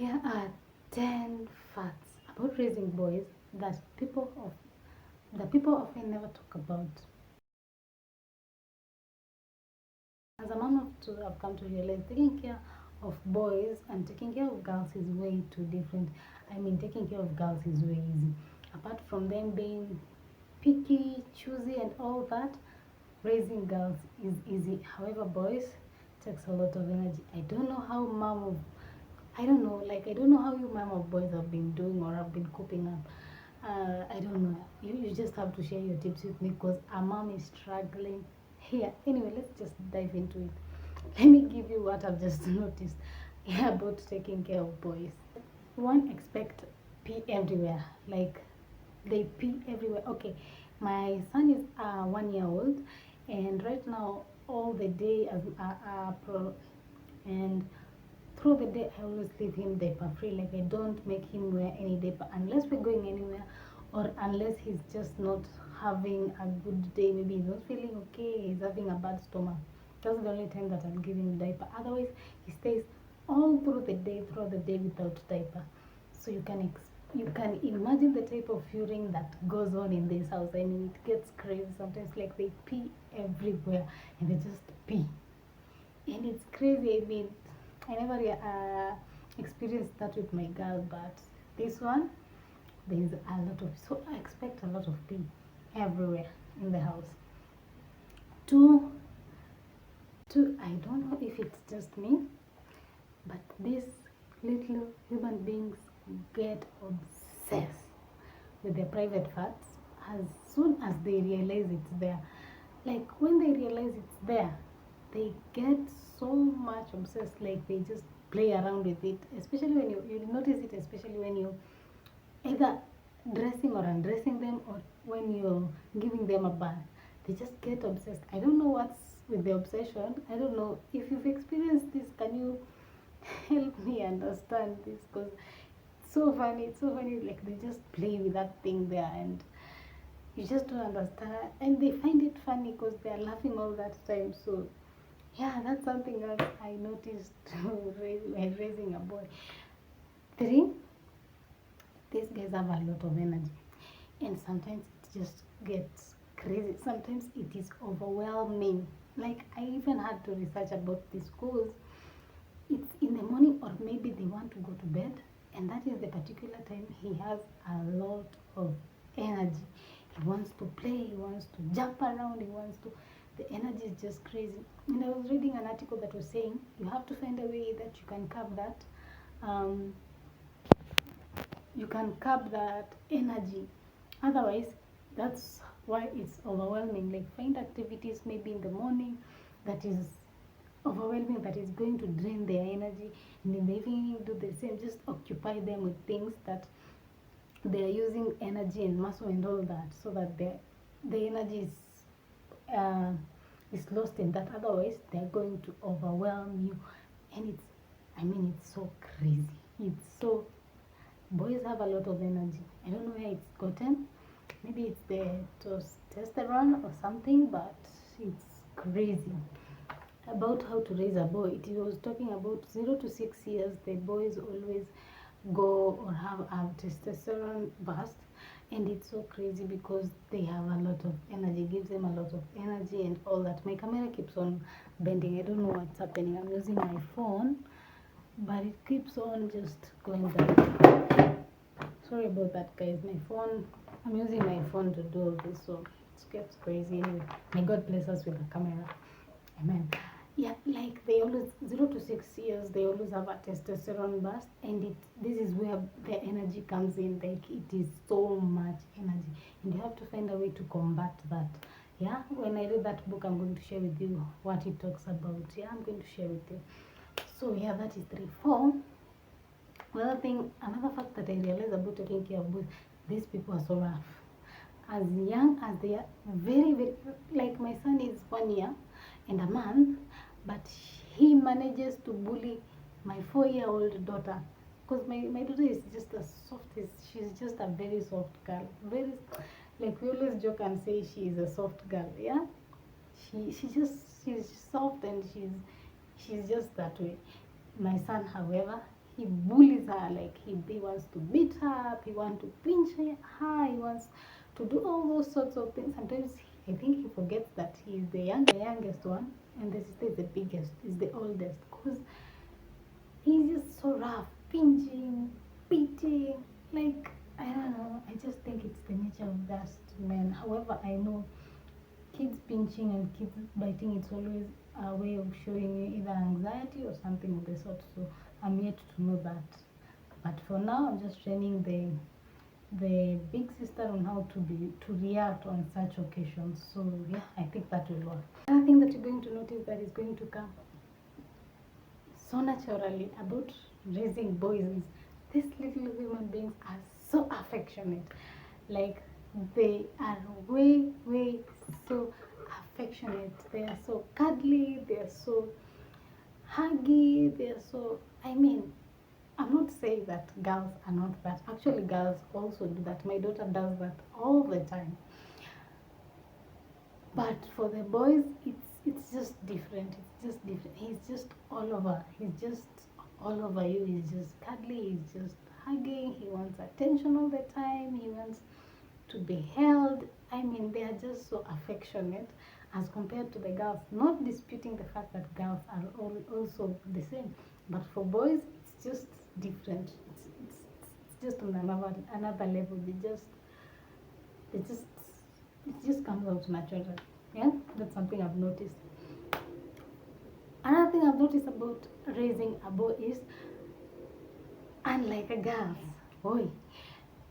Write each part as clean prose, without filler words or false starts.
Here are 10 facts about raising boys that people often never talk about. As a mom of two, I've come to realize taking care of boys and taking care of girls is way too different. I mean, taking care of girls is way easy. Apart from them being picky, choosy, and all that, raising girls is easy. However, boys takes a lot of energy. I don't know how I don't know how you mom of boys have been doing or have been coping up. I don't know. You just have to share your tips with me because our mom is struggling here. Anyway, let's just dive into it. Let me give you what I've just noticed about taking care of boys. One, expect pee everywhere. Like they pee everywhere. Okay, my son is 1 year old, and right now all the day and through the day I always leave him diaper free. Like I don't make him wear any diaper unless we're going anywhere or unless he's just not having a good day. Maybe he's not feeling okay, he's having a bad stomach. That's the only time that I'll give him diaper. Otherwise he stays all throughout the day without diaper. So you can imagine the type of urine that goes on in this house. I mean, it gets crazy sometimes. Like they pee everywhere and they just pee, and it's crazy. I mean, I never experienced that with my girl, but this one, there is a lot of, so I expect a lot of pee everywhere in the house. Two, I don't know if it's just me, but these little human beings get obsessed with their private parts as soon as they realize it's there. Like when they realize it's there, they get so much obsessed. Like they just play around with it, especially when you notice it, especially when you either dressing or undressing them, or when you're giving them a bath. They just get obsessed. I don't know what's with the obsession. I don't know if you've experienced this. Can you help me understand this? Because it's so funny. Like they just play with that thing there, and you just don't understand, and they find it funny because they're laughing all that time. So yeah, that's something else I noticed when raising a boy. Three, these guys have a lot of energy, and sometimes it just gets crazy. Sometimes it is overwhelming. Like I even had to research about this because it's in the morning, or maybe they want to go to bed, and that is the particular time he has a lot of energy. He wants to play, he wants to jump around, the energy is just crazy. And I was reading an article that was saying you have to find a way that um, you can curb that energy. Otherwise, that's why it's overwhelming. Like find activities maybe in the morning that is overwhelming, that is going to drain their energy, and in the evening do the same. Just occupy them with things that they are using energy and muscle and all that, so that the energy is lost in that. Otherwise they're going to overwhelm you, and it's so crazy. It's so Boys have a lot of energy. I don't know where it's gotten. Maybe it's the testosterone or something, but it's crazy. About how to raise a boy, it was talking about 0 to 6 years. The boys always go or have a testosterone burst, and it's so crazy because they have a lot of energy. Gives them a lot of energy and all that. My camera keeps on bending. I don't know what's happening. I'm using my phone, but it keeps on just going down. Sorry about that, guys. I'm using my phone to do all this, so it gets crazy. Anyway, may God bless us with a camera. Amen. Yeah, like they always 0 to 6 years, they always have a testosterone burst, and this is where the energy comes in. Like it is so much energy, and you have to find a way to combat that. Yeah, when I read that book, I'm going to share with you what it talks about. Yeah, I'm going to share with you. So yeah, that is 3. 4. Another fact that I realized about taking care of boys, these people are so rough. As young as they are, very, very, like my son is 1 year and a month, but he manages to bully my 4-year-old daughter. Because my daughter is just she's just a very soft girl. Very, like we always joke and say she is a soft girl, yeah? She's soft, and she's just that way. My son, however, he bullies her, like he wants to beat her up, he wants to pinch her, he wants to do all those sorts of things. Sometimes I think he forgets that he's the youngest one, and the sister is the biggest, is the oldest, because he's just so rough, pinching, beating, like, I don't know. I just think it's the nature of that men. However, I know kids pinching and kids biting, it's always a way of showing you either anxiety or something of the sort. So I'm yet to know that. But for now, I'm just training the big sister on how to react on such occasions. So yeah, I think that will work. Another thing that you're going to notice that is going to come so naturally about raising boys is these little human beings are so affectionate. Like, they are way so affectionate. They are so cuddly, they are so huggy, they are so, I mean, I'm not saying that girls are not that. Actually, girls also do that. My daughter does that all the time. But for the boys, it's just different. It's just different. He's just all over. He's just all over you. He's just cuddly. He's just hugging. He wants attention all the time. He wants to be held. I mean, they are just so affectionate as compared to the girls. Not disputing the fact that girls are all also the same, but for boys, it's just different. It's just on another level. It just it just comes out naturally. Yeah, that's something I've noticed. Another thing I've noticed about raising a boy is, unlike a girl, boy,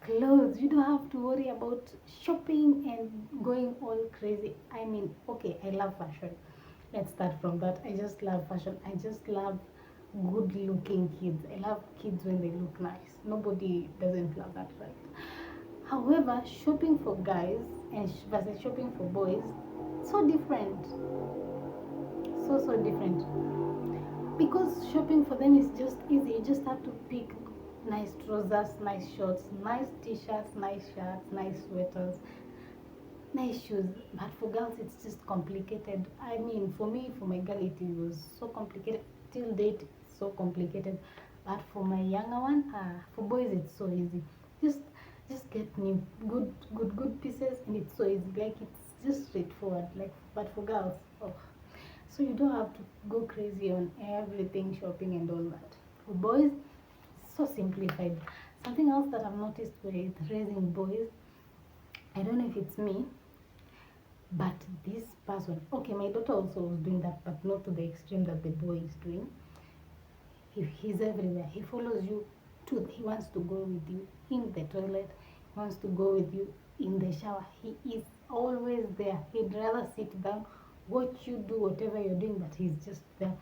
clothes, you don't have to worry about shopping and going all crazy. I mean, okay, I love fashion. Let's start from that. I just love fashion. I just love good looking kids. I love kids when they look nice. Nobody doesn't love that, right? However, shopping for guys and versus shopping for boys, so different. So different. Because shopping for them is just easy. You just have to pick nice trousers, nice shorts, nice t-shirts, nice shirts, nice sweaters, nice shoes. But for girls, it's just complicated. I mean, for me, for my girl, it was so complicated. Till date, it's so complicated. But for my younger one, for boys, it's so easy. Just just get new good pieces, and it's so easy. Like, it's just straightforward. Like, but for girls, oh, so you don't have to go crazy on everything, shopping and all that. For boys, so simplified. Something else that I've noticed with raising boys, I don't know if it's me, but this person, okay, my daughter also was doing that, but not to the extreme that the boy is doing. He's everywhere. He follows you he wants to go with you in the toilet, he wants to go with you in the shower. He is always there. He'd rather sit down, watch you do whatever you're doing, but he's just there.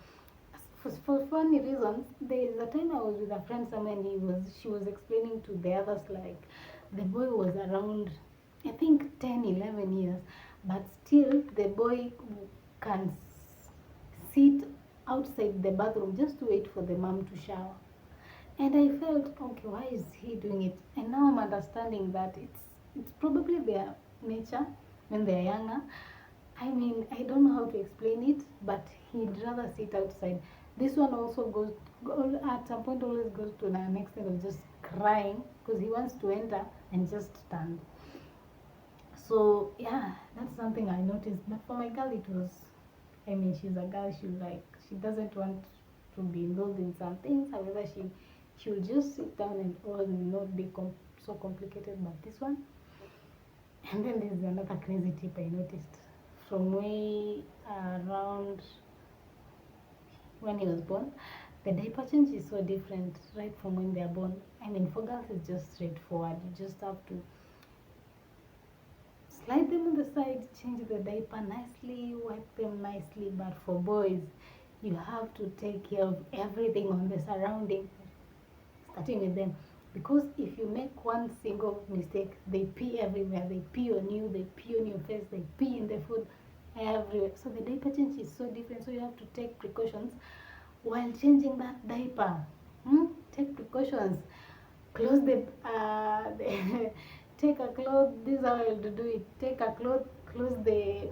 For funny reasons, there is a time I was with a friend somewhere, and she was explaining to the others, like, the boy was around, I think 10, 11 years, but still the boy can sit outside the bathroom just to wait for the mom to shower. And I felt, okay, why is he doing it? And now I'm understanding that it's probably their nature when they're younger. I mean, I don't know how to explain it, but he'd rather sit outside. This one also at some point, always goes to the next thing of just crying because he wants to enter and just stand. So yeah, that's something I noticed. But for my girl, it was, I mean, she's a girl. She doesn't want to be involved in some things. However, she will just sit down and all and not be so complicated. But this one, and then there's another crazy tip I noticed from way around when he was born. The diaper change is so different right from when they're born. I mean, for girls, it's just straightforward. You just have to slide them on the side, change the diaper nicely, wipe them nicely. But for boys, you have to take care of everything on the surrounding, starting with them. Because if you make one single mistake, they pee everywhere. They pee on you, they pee on your face, they pee in the food, everywhere. So the diaper change is so different. So you have to take precautions while changing that diaper. Take precautions. Close the take a cloth. This is how I will do it. Take a cloth, close the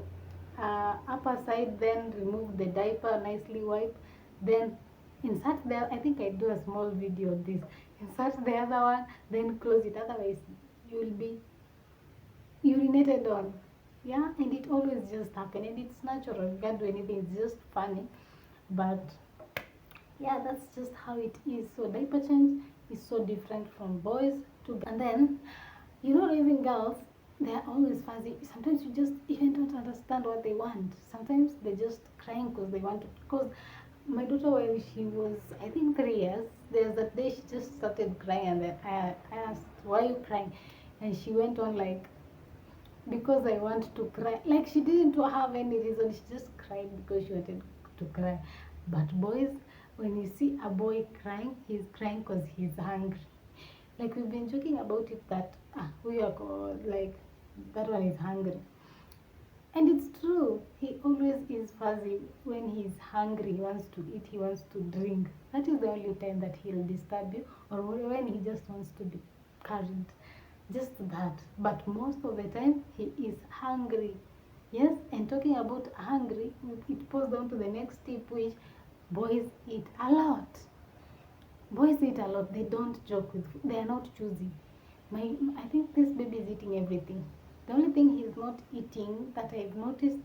upper side, then remove the diaper, nicely wipe, then Insert there, I think I do a small video of this. Insert the other one, then close it, otherwise you will be urinated on. Yeah, and it always just happen, and it's natural. You can't do anything, it's just funny. But yeah, that's just how it is. So diaper change is so different from boys to girls. And then, you know, even girls, they're always fuzzy. Sometimes you just even don't understand what they want. Sometimes they're just crying because they want to. Because my daughter, when she was, I think, 3 years, there's that day she just started crying, and then I asked, "Why are you crying?" And she went on like, "Because I want to cry." Like she didn't have any reason. She just cried because she wanted to cry. But boys, when you see a boy crying, he's crying because he's hungry. Like we've been joking about it that we are like that one is hungry. And it's true. He always is fuzzy when he's hungry. He wants to eat. He wants to drink. That is the only time that he'll disturb you, or when he just wants to be carried. Just that. But most of the time, he is hungry. Yes, and talking about hungry, it pulls down to the next tip, which boys eat a lot. Boys eat a lot. They don't joke with food. They are not choosy. I think this baby is eating everything. The only thing he's not eating that I've noticed,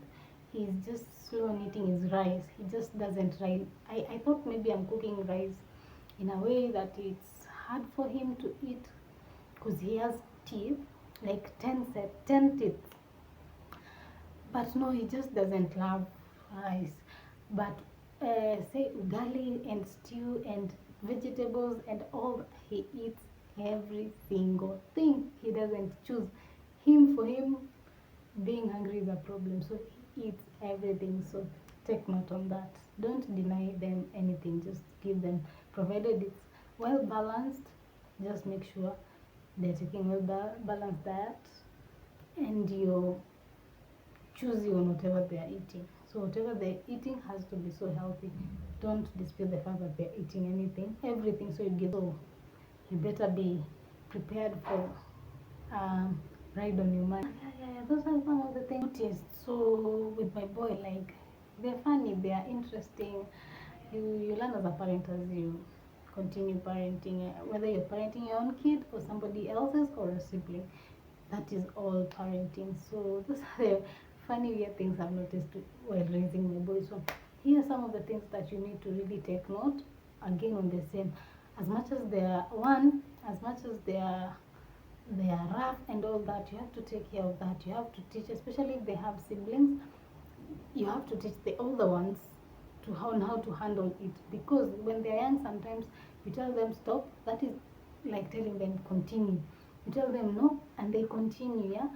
he's just slow on eating is rice. He just doesn't rice. I thought maybe I'm cooking rice in a way that it's hard for him to eat because he has teeth, like 10 teeth. But no, he just doesn't love rice. But say ugali and stew and vegetables and all, he eats every single thing. He doesn't choose. For him, being hungry is a problem. So he eats everything. So take note on that. Don't deny them anything. Just give them, provided it's well balanced. Just make sure they're taking well balanced diet, and you choosy on whatever they are eating. So whatever they're eating has to be so healthy. Don't dispute the fact that they're eating anything, everything. So you better be prepared for ride on your mind. Yeah. Those are some of the things I noticed. So with my boy, like they're funny, they are interesting. You learn as a parent as you continue parenting, whether you're parenting your own kid or somebody else's or a sibling. That is all parenting. So those are the funny weird things I've noticed while raising my boys. So here are some of the things that you need to really take note. Again, on the same, as much as they are rough and all that, you have to take care of that. You have to teach, especially if they have siblings, you have to teach the older ones to how to handle it, because when they're young, sometimes you tell them stop, that is like telling them continue. You tell them no and they continue. Yeah,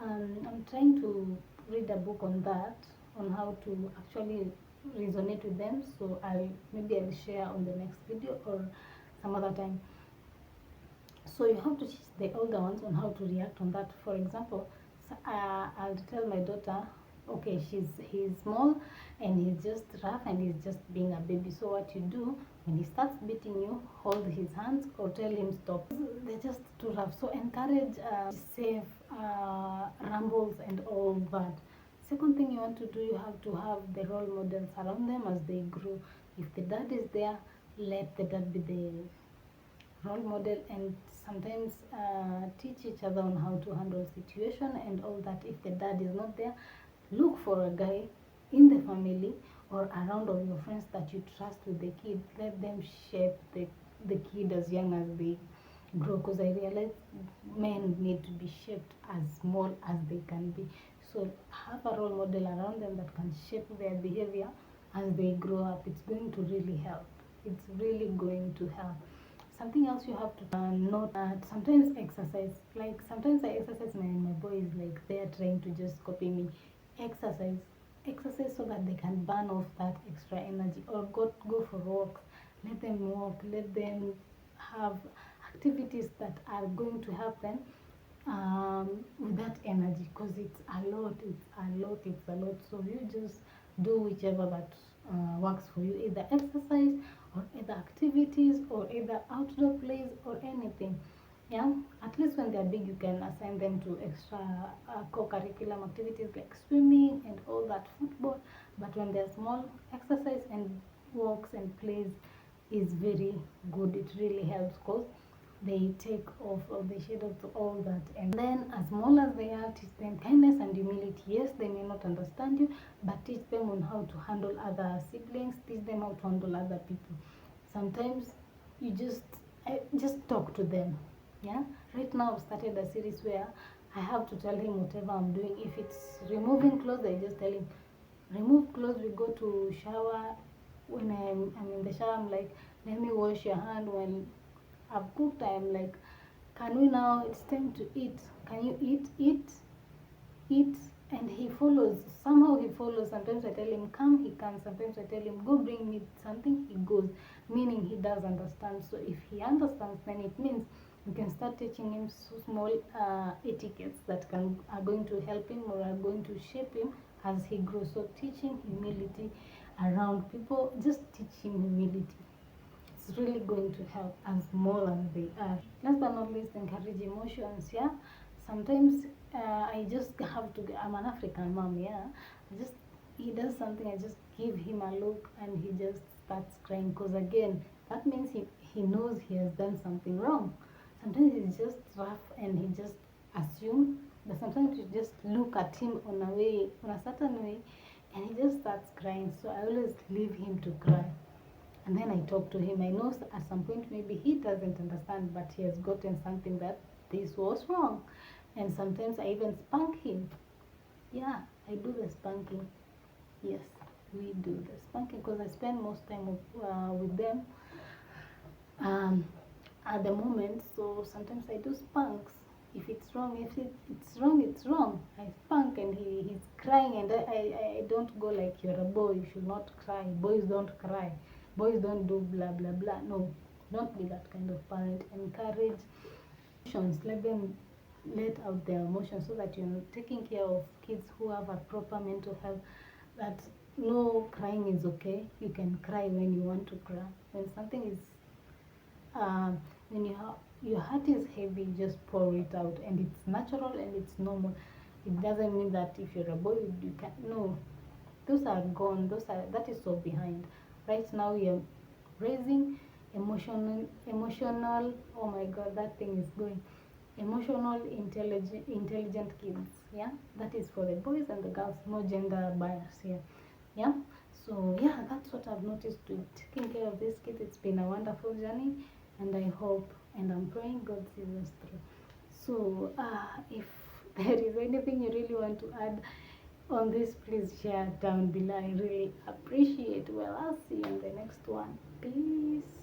I'm trying to read a book on that, on how to actually resonate with them. So I'll share on the next video or some other time. So you have to teach the older ones on how to react on that. For example, I'll tell my daughter, okay, he's small and he's just rough and he's just being a baby. So what you do when he starts beating you, hold his hands or tell him stop. They're just too rough. So encourage safe rumbles and all that. Second thing you want to do, you have to have the role models around them as they grow. If the dad is there, let the dad be the role model, and sometimes teach each other on how to handle situation and all that. If the dad is not there, look for a guy in the family or around of your friends that you trust with the kid. Let them shape the kid as young as they grow, because I realize men need to be shaped as small as they can be. So have a role model around them that can shape their behavior as they grow up. It's going to really help. It's really going to help. Something else you have to note that sometimes exercise, like sometimes I exercise, my boys like they're trying to just copy me. Exercise, exercise so that they can burn off that extra energy, or go for walks. Let them walk, let them have activities that are going to help them with that energy, because it's a lot, it's a lot. So you just do whichever that works for you, either exercise or either activities or either outdoor plays or anything. Yeah, at least when they're big, you can assign them to extra co-curriculum activities like swimming and all that, football. But when they're small, exercise and walks and plays is very good. It really helps because they take off all the shade of all that. And then as small as they are, teach them kindness and humility. Yes, they may not understand you, but teach them on how to handle other siblings, teach them how to handle other people. Sometimes you just talk to them. Yeah, right now I've started a series where I have to tell him whatever I'm doing. If it's removing clothes, I just tell him remove clothes. We go to shower. When I'm in the shower, I'm like, let me wash your hand. When I've cooked, I'm like, can we now, it's time to eat, can you eat? And he follows, somehow he follows. Sometimes I tell him come, he comes. Sometimes I tell him go bring me something, he goes, meaning he does understand. So if he understands, then it means we can start teaching him so small etiquettes that are going to help him or are going to shape him as he grows. So teaching humility around people, just teach him humility. It's really going to help as small as they are. Last but not least, encourage emotions. Yeah, sometimes I just have to. I'm an African mom. Yeah, I just he does something. I just give him a look, and he just starts crying. Because again, that means he knows he has done something wrong. Sometimes he's just rough, and he just assumes. But sometimes you just look at him on a certain way, and he just starts crying. So I always leave him to cry. And then I talk to him. I know at some point maybe he doesn't understand, but he has gotten something that this was wrong. And sometimes I even spank him. Yeah, I do the spanking. Yes, we do the spanking because I spend most time with them um, at the moment. So sometimes I do spanks. If it's wrong, if it's wrong, it's wrong. I spank and he's crying, and I don't go like you're a boy, you should not cry. Boys don't cry. Boys don't do blah blah blah. No, don't be that kind of parent. Encourage emotions. Let them let out their emotions so that you're taking care of kids who have a proper mental health. That no, crying is okay. You can cry when you want to cry. When something is when your heart is heavy, just pour it out, and it's natural and it's normal. It doesn't mean that if you're a boy you can, no, those are gone. That is so behind. Right now you're raising emotional, oh my god, that thing is going, emotional intelligent kids. Yeah, that is for the boys and the girls. No gender bias here. Yeah, so yeah, that's what I've noticed with taking care of these kids. It's been a wonderful journey, and I hope and I'm praying God sees us through. So if there is anything you really want to add on this, please share down below. I really appreciate. Well, I'll see you in the next one. Peace.